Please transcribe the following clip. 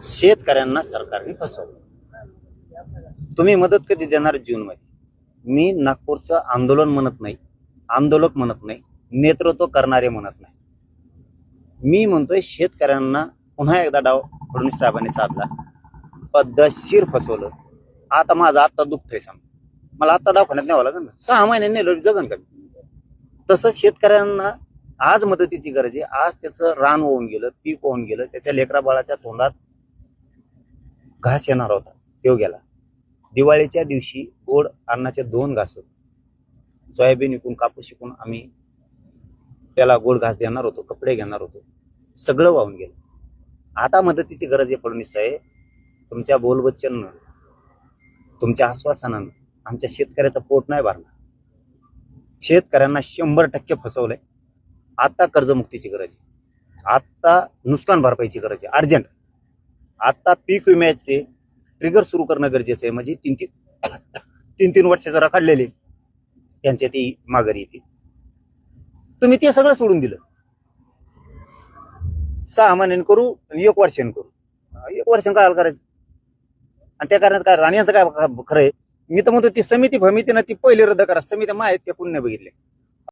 शेतकऱ्यांना सरकारने फसवलं. तुम्ही मदत कधी देणार जून मध्ये? मी नागपूरचं आंदोलन म्हणत नाही, आंदोलक म्हणत नाही, नेतृत्व करणारे म्हणत नाही. मी म्हणतोय शेतकऱ्यांना पुन्हा एकदा डाव फडणवीस साहेबांनी साधला, पद्धतशीर फसवलं. आता माझं आत्ता दुखतंय सांग, मला आत्ता दवाखान्यात न्यावं लागेल ना, 6 महिन्यांनी नेलं जगन का? तसं शेतकऱ्यांना आज मदतीची गरज आहे. आज त्याचं रान होऊन गेलं, पीक होऊन गेलं, त्याच्या लेकरा बाळाच्या तोंडात घास येणार होता, तो गेला. दिवाळीच्या दिवशी गोड अन्नाचे 2 घास, सोयाबीन विकून कापूस विकून आम्ही त्याला गोड घास देणार होतो, कपडे घेणार होतो, सगळं वाहून गेलं. आता मदतीची गरज आहे फडणवीस साहेब. तुमच्या बोलवचनानं, तुमच्या आश्वासनानं आमच्या शेतकऱ्याचं पोट नाही भरणार. शेतकऱ्यांना 100% फसवलंय. आता कर्जमुक्तीची गरज आहे, आता नुकसान भरपाईची गरज आहे अर्जंट. आता पीक विम्याचे ट्रिगर सुरू करणं गरजेचं आहे. म्हणजे 3-3 वर्ष जरा काढलेले त्यांच्या ती माघारी येतील. तुम्ही ते सगळं सोडून दिलं. 6 महिन्यांनी करू आणि 1 वर्षाने करू. 1 वर्षाने काय करायचं? आणि त्या कारणात काय राहण्याचं काय खरं आहे? मी तर म्हणतो ती समिती ना ती पहिले रद्द करा. समित्या माहित का कोणी नाही बघितल्या.